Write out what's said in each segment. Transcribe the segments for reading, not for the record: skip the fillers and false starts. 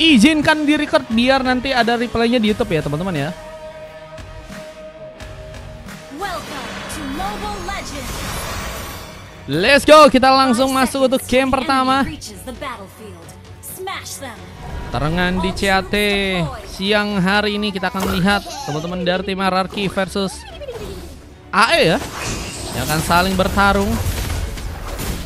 izinkan di record biar nanti ada replaynya di YouTube ya teman-teman ya. Let's go, kita langsung masuk untuk game pertama. Tarengan di CAT siang hari ini kita akan lihat teman-teman dari tim RRQ versus AE ya, yang akan saling bertarung,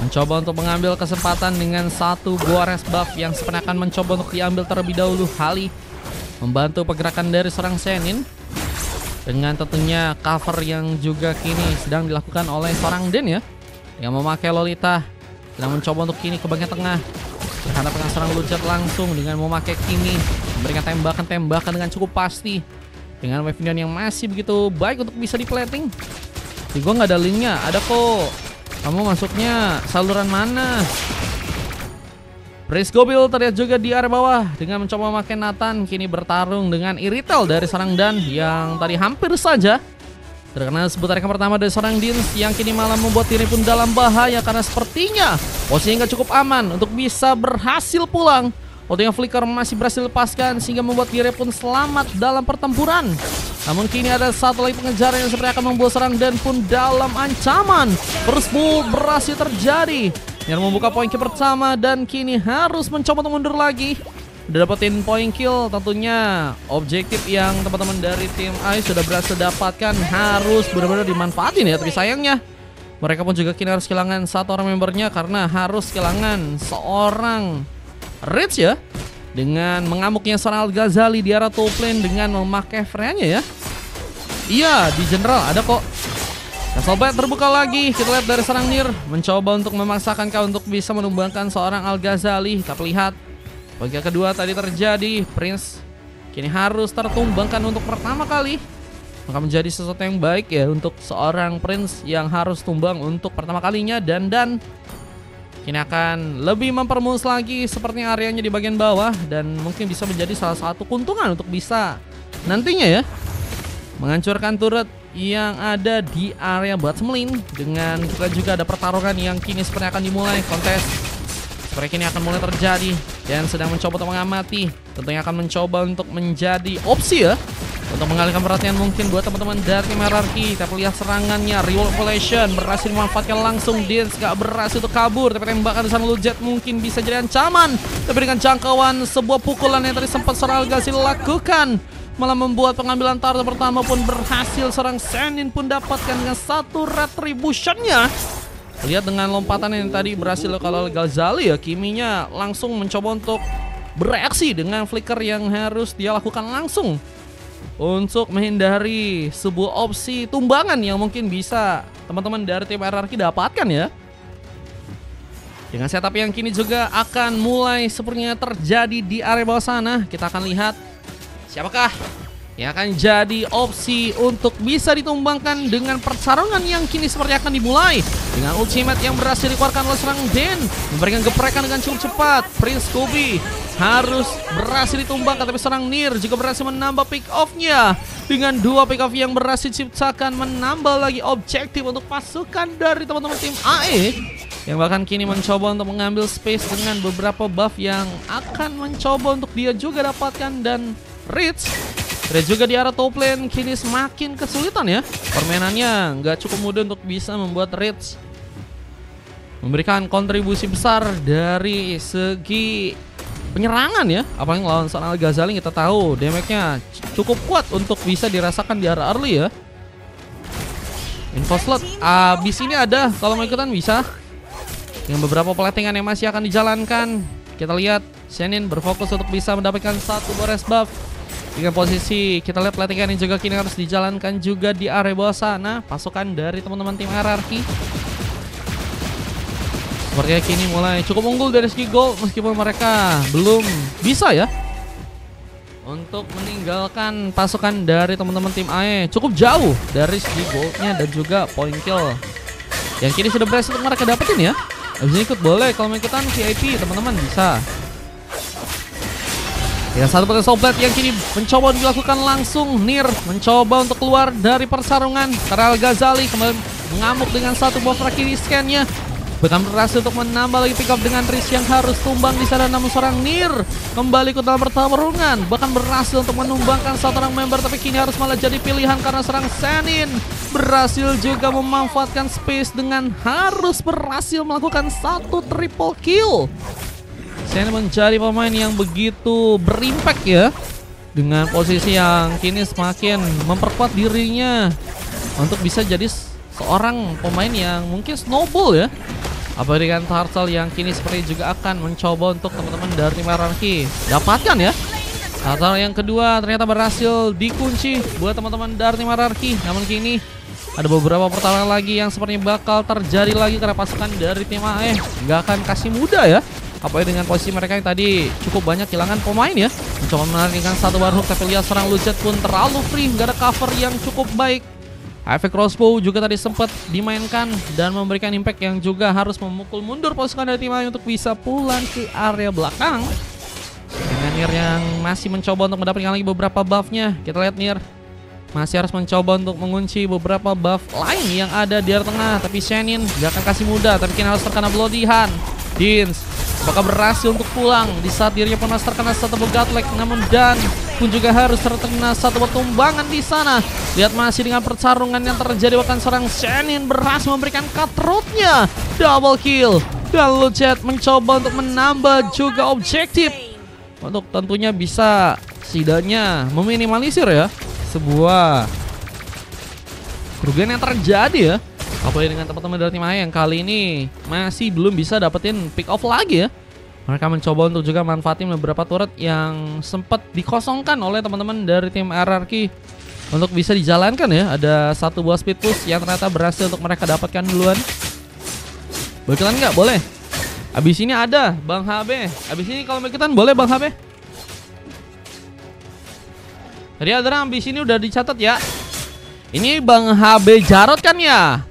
mencoba untuk mengambil kesempatan dengan satu Goares buff yang sebenarnya akan mencoba untuk diambil terlebih dahulu. Hali membantu pergerakan dari seorang Senin dengan tentunya cover yang juga kini sedang dilakukan oleh seorang Den ya, yang memakai Lolita, sedang mencoba untuk kini ke bagian tengah berhadapan dengan seorang Lujet langsung dengan memakai Kimi, memberikan tembakan-tembakan dengan cukup pasti dengan wave minion yang masih begitu baik untuk bisa di-plating. Di gua nggak ada linknya, ada kok. Kamu masuknya saluran mana? Prince Gobil terlihat juga di area bawah dengan mencoba memakai Nathan, kini bertarung dengan Iritel dari seorang Dan yang tadi hampir saja terkena sebutan pertama dari seorang Dins yang kini malah membuat diri pun dalam bahaya karena sepertinya posisinya nggak cukup aman untuk bisa berhasil pulang. Waktu yang Flicker masih berhasil lepaskan sehingga membuat diri pun selamat dalam pertempuran. Namun kini ada satu lagi pengejaran yang sepertinya akan membuat seorang Dan pun dalam ancaman. First pull berhasil terjadi yang membuka poin kill pertama dan kini harus mencoba untuk mundur lagi. Udah dapetin poin kill, tentunya objektif yang teman-teman dari tim AE sudah berhasil dapatkan harus benar-benar dimanfaatin ya. Tapi sayangnya mereka pun juga kini harus kehilangan satu orang membernya karena harus kehilangan seorang Rich ya, dengan mengamuknya seorang Al-Ghazali di arah top lane dengan memakai Freya-nya ya. Iya, di general ada kok. Castle Blade terbuka lagi. Kita lihat dari serang Nir mencoba untuk memaksakan kau untuk bisa menumbangkan seorang Al-Ghazali. Kita lihat bagian kedua tadi terjadi. Prince kini harus tertumbangkan untuk pertama kali. Maka menjadi sesuatu yang baik ya untuk seorang Prince yang harus tumbang untuk pertama kalinya. Dan kini akan lebih mempermulus lagi sepertinya areanya di bagian bawah. Dan mungkin bisa menjadi salah satu keuntungan untuk bisa nantinya ya menghancurkan turret yang ada di area Batsmelin. Dengan kita juga ada pertarungan yang kini sepertinya akan dimulai. Kontes sepertinya kini akan mulai terjadi dan sedang mencoba untuk mengamati. Tentunya akan mencoba untuk menjadi opsi ya untuk mengalihkan perhatian mungkin buat teman-teman dari tim RRQ. Kita lihat serangannya, Revolation berhasil memanfaatkan langsung. Dins gak berhasil untuk kabur, tapi tembakan di sana Lujet mungkin bisa jadi ancaman. Tapi dengan jangkauan sebuah pukulan yang tadi sempat seorang Al-Ghazali lakukan malah membuat pengambilan target pertama pun berhasil. Seorang Senin pun dapatkan dengan satu retributionnya. Lihat dengan lompatan yang tadi berhasil kalau Al-Ghazali ya, Kiminya langsung mencoba untuk bereaksi dengan flicker yang harus dia lakukan langsung untuk menghindari sebuah opsi tumbangan yang mungkin bisa teman-teman dari tim RRQ dapatkan ya. Dengan setup yang kini juga akan mulai sepertinya terjadi di area bawah sana. Kita akan lihat siapakah yang akan jadi opsi untuk bisa ditumbangkan dengan pertarungan yang kini seperti akan dimulai. Dengan ultimate yang berhasil dikeluarkan oleh seorang Den, memberikan geprekan dengan cukup cepat. Prince Kobe harus berhasil ditumbangkan, tapi seorang Nir juga berhasil menambah pick off-nya. Dengan dua pick off yang berhasil diciptakan, menambah lagi objektif untuk pasukan dari teman-teman tim AE yang bahkan kini mencoba untuk mengambil space dengan beberapa buff yang akan mencoba untuk dia juga dapatkan. Dan Rich juga di arah top lane kini semakin kesulitan ya. Permainannya nggak cukup mudah untuk bisa membuat Rich memberikan kontribusi besar dari segi penyerangan ya. Apalagi lawan seorang Al-Ghazali kita tahu damage-nya cukup kuat untuk bisa dirasakan di arah early ya. Info slot abis ini ada, kalau mau ikutan bisa. Dengan beberapa platingan yang masih akan dijalankan, kita lihat Senin berfokus untuk bisa mendapatkan satu Goares buff. Dengan posisi kita lihat platingan yang juga kini harus dijalankan juga di area bawah sana, pasukan dari teman-teman tim RRQ sepertinya kini mulai cukup unggul dari segi gold, meskipun mereka belum bisa ya untuk meninggalkan pasukan dari teman-teman tim AE cukup jauh dari segi goldnya dan juga point kill yang kini sudah berhasil untuk mereka dapetin ya. Abis ini ikut boleh, kalau mau ikutan VIP teman-teman bisa. Ya, satu pakai Soblet yang kini mencoba dilakukan langsung. Nir mencoba untuk keluar dari pertarungan. Al-Ghazali kembali mengamuk dengan satu buff kiri scan-nya. Bahkan berhasil untuk menambah lagi pick up dengan Riz yang harus tumbang di sana. Namun seorang Nir kembali ke dalam pertarungan, bahkan berhasil untuk menumbangkan satu orang member. Tapi kini harus malah jadi pilihan karena serang Senin berhasil juga memanfaatkan space dengan harus berhasil melakukan satu triple kill. Senin menjadi pemain yang begitu berimpact ya, dengan posisi yang kini semakin memperkuat dirinya untuk bisa jadi seorang pemain yang mungkin snowball ya. Apa dengan Turtle yang kini seperti juga akan mencoba untuk teman-teman dari tim RRQ dapatkan ya. Turtle yang kedua ternyata berhasil dikunci buat teman-teman dari tim RRQ. Namun kini ada beberapa pertarungan lagi yang sepertinya bakal terjadi lagi karena pasukan dari tim AE nggak akan kasih mudah ya. Apa dengan posisi mereka yang tadi cukup banyak kehilangan pemain ya. Mencoba menarikkan satu bar hook, tapi lihat serang Lucet pun terlalu free, nggak ada cover yang cukup baik. Efek crossbow juga tadi sempat dimainkan dan memberikan impact yang juga harus memukul mundur pasukan dari tim AE untuk bisa pulang ke area belakang. Dengan Nir yang masih mencoba untuk mendapatkan lagi beberapa buffnya. Kita lihat Nir masih harus mencoba untuk mengunci beberapa buff lain yang ada di area tengah. Tapi Shenin gak akan kasih mudah, tapi kini harus terkena Bloody Hand. Dins bakal berhasil untuk pulang di saat dirinya pernah terkena satu godlike. Namun Dan pun juga harus terkena satu pertumbangan di sana. Lihat masih dengan pertarungan yang terjadi, bahkan seorang Shenin berhasil memberikan cutthroat-nya. Double kill. Dan Lucet mencoba untuk menambah juga objektif untuk tentunya bisa setidaknya meminimalisir ya sebuah kerugian yang terjadi ya. Apalagi dengan teman-teman dari tim AE yang kali ini masih belum bisa dapetin pick off lagi ya. Mereka mencoba untuk juga manfaatin beberapa turret yang sempat dikosongkan oleh teman-teman dari tim RRQ untuk bisa dijalankan ya. Ada satu buah speed push yang ternyata berhasil untuk mereka dapatkan duluan. Berkelan nggak? Boleh. Abis ini ada Bang HB. Abis ini kalau berkelan boleh Bang HB. Tadi ada abis ini udah dicatat ya. Ini Bang HB Jarot kan ya.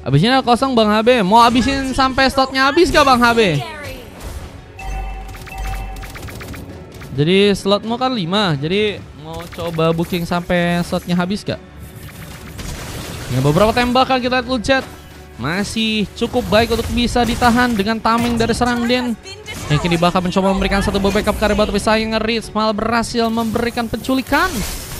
Abis ini kosong Bang HB. Mau abisin sampai slotnya habis gak Bang HB? Jadi slotmu kan 5. Jadi mau coba booking sampai slotnya habis gak? Dengan beberapa tembakan kita lihat Lucet masih cukup baik untuk bisa ditahan dengan timing dari serang Den. Yang kini bakal mencoba memberikan satu backup karena tapi sayang Riz malah berhasil memberikan penculikan.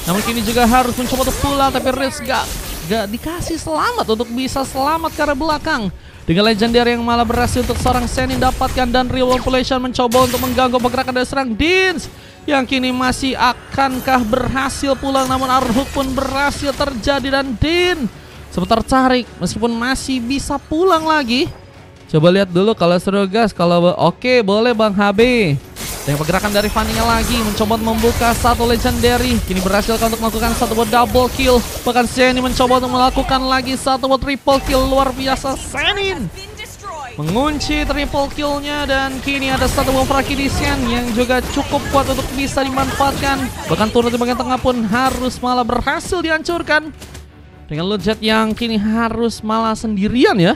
Namun kini juga harus mencoba untuk pulang, tapi Riz gak dikasih selamat untuk bisa selamat ke arah belakang. Dengan legendary yang malah berhasil untuk seorang Senin dapatkan, dan real population mencoba untuk mengganggu pergerakan dari serang Dins yang kini masih akankah berhasil pulang. Namun Arhook pun berhasil terjadi dan Din sebentar tarik meskipun masih bisa pulang lagi. Coba lihat dulu kalau seru gas. Kalau oke boleh Bang HB. Dengan pergerakan dari Fanny-nya lagi mencoba membuka satu legendary. Kini berhasil untuk melakukan satu buat double kill. Bahkan Senin mencoba untuk melakukan lagi satu buat triple kill. Luar biasa Senin mengunci triple killnya. Dan kini ada satu buah Frakidisian yang juga cukup kuat untuk bisa dimanfaatkan. Bahkan turun di bagian tengah pun harus malah berhasil dihancurkan. Dengan Lucet yang kini harus malah sendirian ya,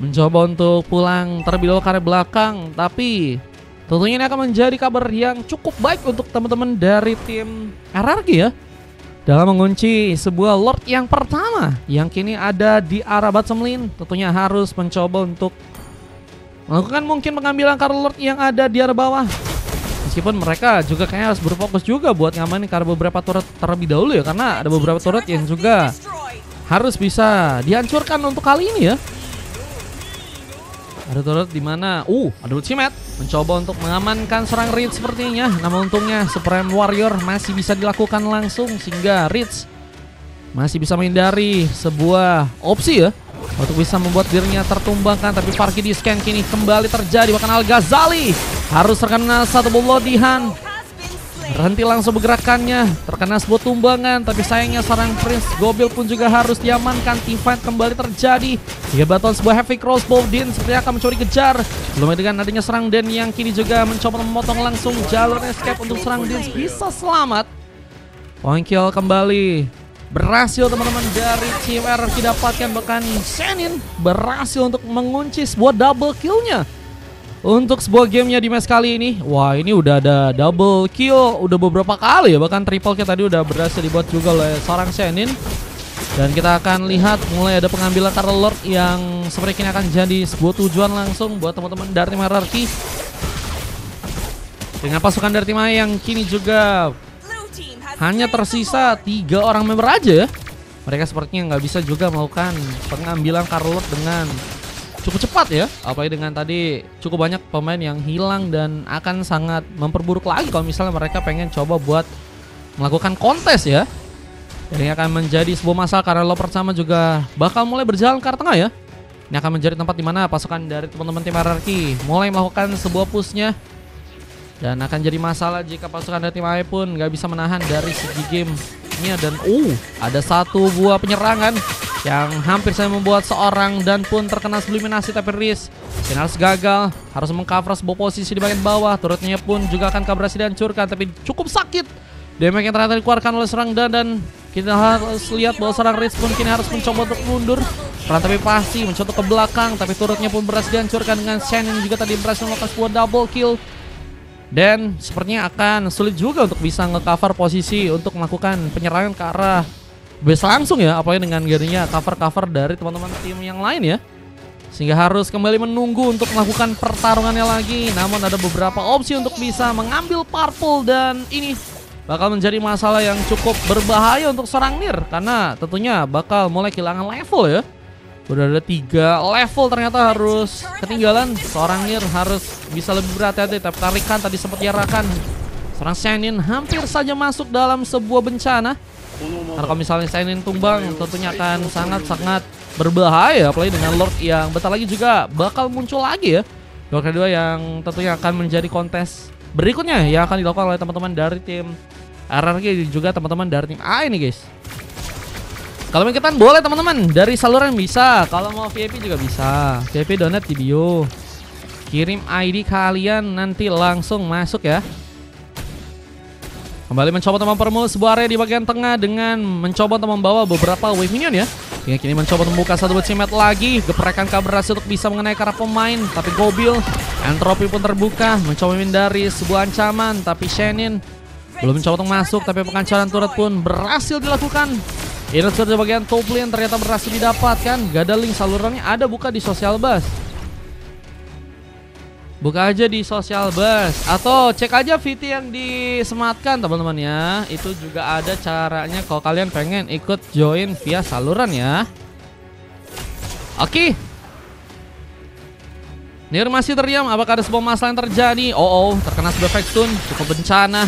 mencoba untuk pulang terlebih dahulu ke arah belakang. Tapi tentunya ini akan menjadi kabar yang cukup baik untuk teman-teman dari tim RRQ ya, dalam mengunci sebuah Lord yang pertama yang kini ada di arah bottom lane. Tentunya harus mencoba untuk melakukan mungkin pengambilan karena Lord yang ada di arah bawah. Meskipun mereka juga kayaknya harus berfokus juga buat ngamanin karena beberapa turret terlebih dahulu ya, karena ada beberapa turret yang juga harus bisa dihancurkan untuk kali ini ya. Ada turret di mana? Ada ultimate mencoba untuk mengamankan serang Ritz sepertinya. Namun untungnya Supreme Warrior masih bisa dilakukan langsung sehingga Ritz masih bisa menghindari sebuah opsi ya untuk bisa membuat dirinya tertumbangkan. Tapi Frakidiscan kini kembali terjadi. Bahkan Al-Ghazali harus terkena satu bloody hand. Berhenti langsung bergerakannya, terkena sebuah tumbangan. Tapi sayangnya sarang Prince Gobil pun juga harus diamankan. Team fight kembali terjadi. Hingga baton sebuah heavy crossbow. Din seperti akan mencuri kejar. Belum dengan adanya serang Den yang kini juga mencoba memotong langsung jalur escape untuk serang Din bisa selamat. Point kill kembali berhasil teman-teman dari tim RRQ dapatkan. Bahkan Senin berhasil untuk mengunci sebuah double killnya untuk sebuah gamenya di match kali ini. Wah, ini udah ada double kill udah beberapa kali ya, bahkan triple kill tadi udah berhasil dibuat juga oleh seorang Senin. Dan kita akan lihat mulai ada pengambilan Karl Lord yang seperti ini akan jadi sebuah tujuan langsung buat teman-teman dari tim hierarki. Dengan pasukan dari tim A yang kini juga hanya tersisa 3 orang member aja ya. Mereka sepertinya nggak bisa juga melakukan pengambilan Karl Lord dengan cukup cepat ya. Apalagi dengan tadi cukup banyak pemain yang hilang dan akan sangat memperburuk lagi kalau misalnya mereka pengen coba buat melakukan kontes ya. Ini akan menjadi sebuah masalah karena lo pertama juga bakal mulai berjalan ke arah tengah ya. Ini akan menjadi tempat dimana pasukan dari teman-teman tim hierarki mulai melakukan sebuah pushnya. Dan akan jadi masalah jika pasukan dari tim AE pun nggak bisa menahan dari segi gamenya. Dan ada satu buah penyerangan yang hampir saya membuat seorang dan pun terkena eliminasi, tapi Riz harus gagal, harus mengcover sebuah posisi di bagian bawah. Turretnya pun juga akan berhasil dihancurkan, tapi cukup sakit. Damage yang ternyata dikeluarkan oleh serang dan kita harus lihat bahwa serang Riz pun kini harus mencoba untuk mundur. Tapi pasti mencoba ke belakang, tapi turretnya pun berhasil dihancurkan dengan Shannon juga tadi berhasil melakukan sebuah double kill. Dan sepertinya akan sulit juga untuk bisa nge-cover posisi untuk melakukan penyerangan ke arah base langsung ya, apalagi dengan jadinya cover-cover dari teman-teman tim yang lain ya. Sehingga harus kembali menunggu untuk melakukan pertarungannya lagi. Namun ada beberapa opsi untuk bisa mengambil purple dan ini bakal menjadi masalah yang cukup berbahaya untuk serang Nir, karena tentunya bakal mulai kehilangan level ya. Udah ada 3 level ternyata harus ketinggalan. Seorang Nir harus bisa lebih berhati-hati, tapi tarikan tadi sempat diarahkan. Seorang Shannon hampir saja masuk dalam sebuah bencana. Karena kalau misalnya Shannon tumbang tentunya akan sangat-sangat berbahaya, apalagi dengan Lord yang bentar lagi juga bakal muncul lagi ya. Lord kedua yang tentunya akan menjadi kontes berikutnya yang akan dilakukan oleh teman-teman dari tim RRQ juga teman-teman dari tim A ini guys. Kalau mau ikutan boleh teman-teman, dari saluran bisa, kalau mau VIP juga bisa. VIP donat di bio. Kirim ID kalian nanti langsung masuk ya. Kembali mencoba untuk mempermulus sebuah area di bagian tengah dengan mencoba untuk membawa beberapa wave minion ya. Hingga kini mencoba untuk membuka satu cimet lagi. Geprekan berhasil untuk bisa mengenai ke arah pemain, tapi Gobil entropi pun terbuka, mencoba menghindari sebuah ancaman, tapi Shannon belum mencoba untuk masuk, tapi pengancaran turret pun berhasil dilakukan. Ini sudah bagian top lane ternyata berhasil didapatkan. Gak ada link salurannya, ada buka di social bus. Buka aja di social bus atau cek aja VT yang disematkan teman-teman ya. Itu juga ada caranya kalau kalian pengen ikut join via saluran ya. Oke. Nir masih terdiam, apakah ada sebuah masalah yang terjadi? Terkena sebuah fake stun, cukup bencana.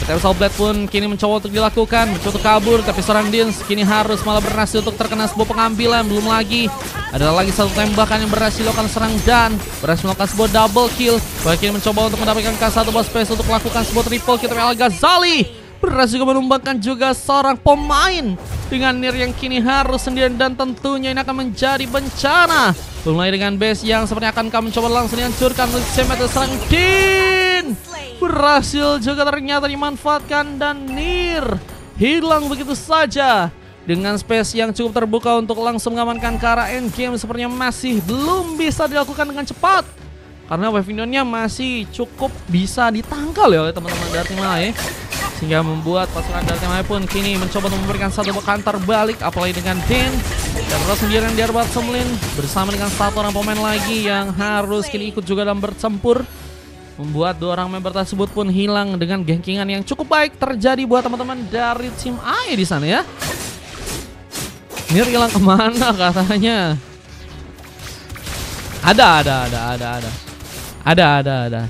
Telsel Blade pun kini mencoba untuk dilakukan, mencoba untuk kabur, tapi seorang Dins kini harus malah berhasil untuk terkena sebuah pengambilan. Belum lagi, ada lagi satu tembakan yang berhasil dilakukan serang dan berhasil melakukan sebuah double kill. Kini mencoba untuk mendapatkan K1 buat space untuk melakukan sebuah triple kill, tapi Al-Ghazali berhasil juga menumbangkan juga seorang pemain dengan Nir yang kini harus sendirian dan tentunya ini akan menjadi bencana. Mulai dengan base yang sepertinya akan kami coba langsung dihancurkan oleh Semet serang Din. Berhasil juga ternyata dimanfaatkan dan Nir hilang begitu saja. Dengan space yang cukup terbuka untuk langsung mengamankan ke arah endgame sepertinya masih belum bisa dilakukan dengan cepat. Karena wave minionnya masih cukup bisa ditangkal ya oleh teman-teman dari tim AE. Sehingga membuat pasukan dari tim AE pun kini mencoba untuk memberikan satu counter balik, apalagi dengan Din. Dan terus sendirian di area bottom lane bersama dengan satu orang pemain lagi yang harus kini ikut juga dalam bertempur. Membuat 2 orang member tersebut pun hilang dengan gankingan yang cukup baik terjadi buat teman-teman dari tim AE di sana ya. Nir hilang kemana katanya? Ada.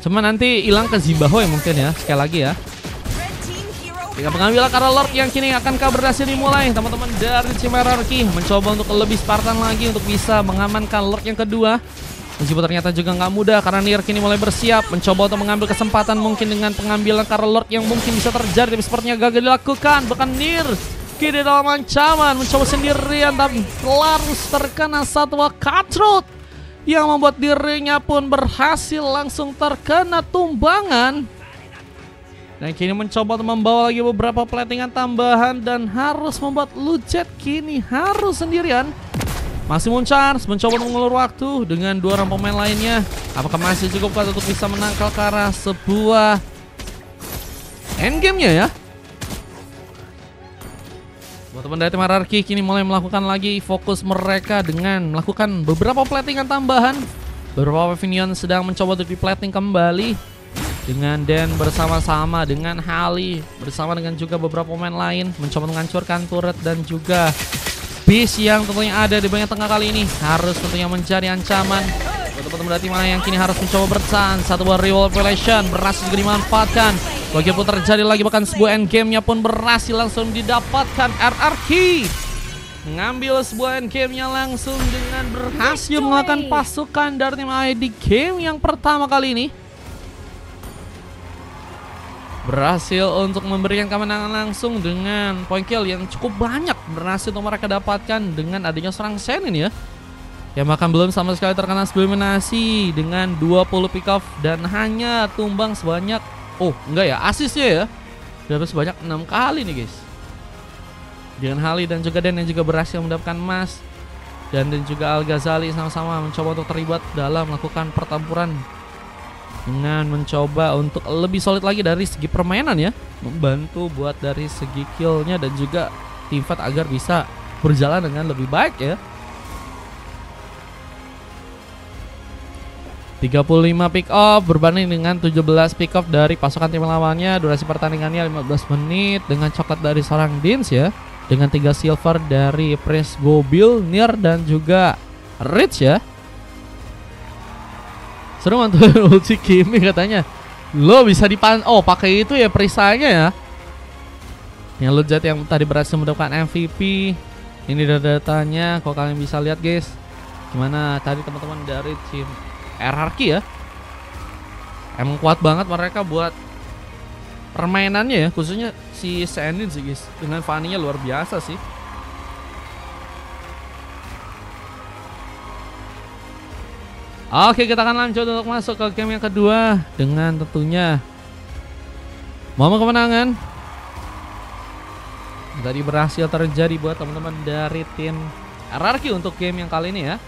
Cuma nanti hilang ke Zimbabwe mungkin ya, sekali lagi ya. Jika pengambilan Karl Lord yang kini akan berhasil dimulai, teman-teman dari tim RRQ mencoba untuk lebih Spartan lagi untuk bisa mengamankan Lord yang kedua. Meskipun ternyata juga nggak mudah karena Nir kini mulai bersiap mencoba untuk mengambil kesempatan mungkin dengan pengambilan Karl Lord yang mungkin bisa terjadi, tapi sepertinya gagal dilakukan. Bahkan Nir kini dalam ancaman mencoba sendirian tapi harus terkena satu cutthroat yang membuat dirinya pun berhasil langsung terkena tumbangan. Dan kini mencoba untuk membawa lagi beberapa platingan tambahan dan harus membuat Lujet kini harus sendirian. Masih Munchars mencoba untuk mengulur waktu dengan 2 orang pemain lainnya. Apakah masih cukup kuat untuk bisa menangkal ke arah sebuah endgame-nya ya? Teman-teman dari tim RRQ kini mulai melakukan lagi fokus mereka dengan melakukan beberapa platingan tambahan. Beberapa Pavilion sedang mencoba untuk di-plating kembali dengan Dan bersama-sama dengan Hali bersama dengan juga beberapa pemain lain mencoba menghancurkan turret dan juga base yang tentunya ada di bagian tengah kali ini harus tentunya menjadi ancaman. Teman-teman dari tim yang kini harus mencoba bertahan. Satu buah revelation berhasil juga dimanfaatkan. Walaupun terjadi lagi bahkan sebuah endgame-nya pun berhasil langsung didapatkan. RRQ mengambil sebuah endgame-nya langsung dengan berhasil melakukan pasukan dari tim AE di game yang pertama kali ini. Berhasil untuk memberikan kemenangan langsung dengan point kill yang cukup banyak berhasil untuk mereka dapatkan dengan adanya serang Sen ini ya. Yang bahkan belum sama sekali terkena eliminasi dengan 20 pick off dan hanya tumbang sebanyak enggak ya, asisnya ya dapat sebanyak 6 kali nih guys. Dengan Hali dan juga Dan yang juga berhasil mendapatkan emas. Dan juga Al-Ghazali sama-sama mencoba untuk terlibat dalam melakukan pertempuran dengan mencoba untuk lebih solid lagi dari segi permainan ya, membantu buat dari segi killnya dan juga tim fight agar bisa berjalan dengan lebih baik ya. 35 pick off berbanding dengan 17 pick off dari pasukan tim lawannya. Durasi pertandingannya 15 menit dengan coklat dari seorang Dins ya, dengan 3 silver dari Prince Gobil, Nir dan juga Rich ya. Seru mantul ulti Kimi katanya. Lo bisa pakai itu ya perisanya ya. Yang Lujat yang tadi berhasil mendapatkan MVP. Ini datanya kalau kalian bisa lihat guys. Gimana tadi teman-teman dari tim RRQ ya. Emang kuat banget mereka buat permainannya ya, khususnya si Sandin sih guys. Dengan Fanny-nya luar biasa sih. Oke, kita akan lanjut untuk masuk ke game yang kedua dengan tentunya momen kemenangan. Tadi berhasil terjadi buat teman-teman dari tim RRQ untuk game yang kali ini ya.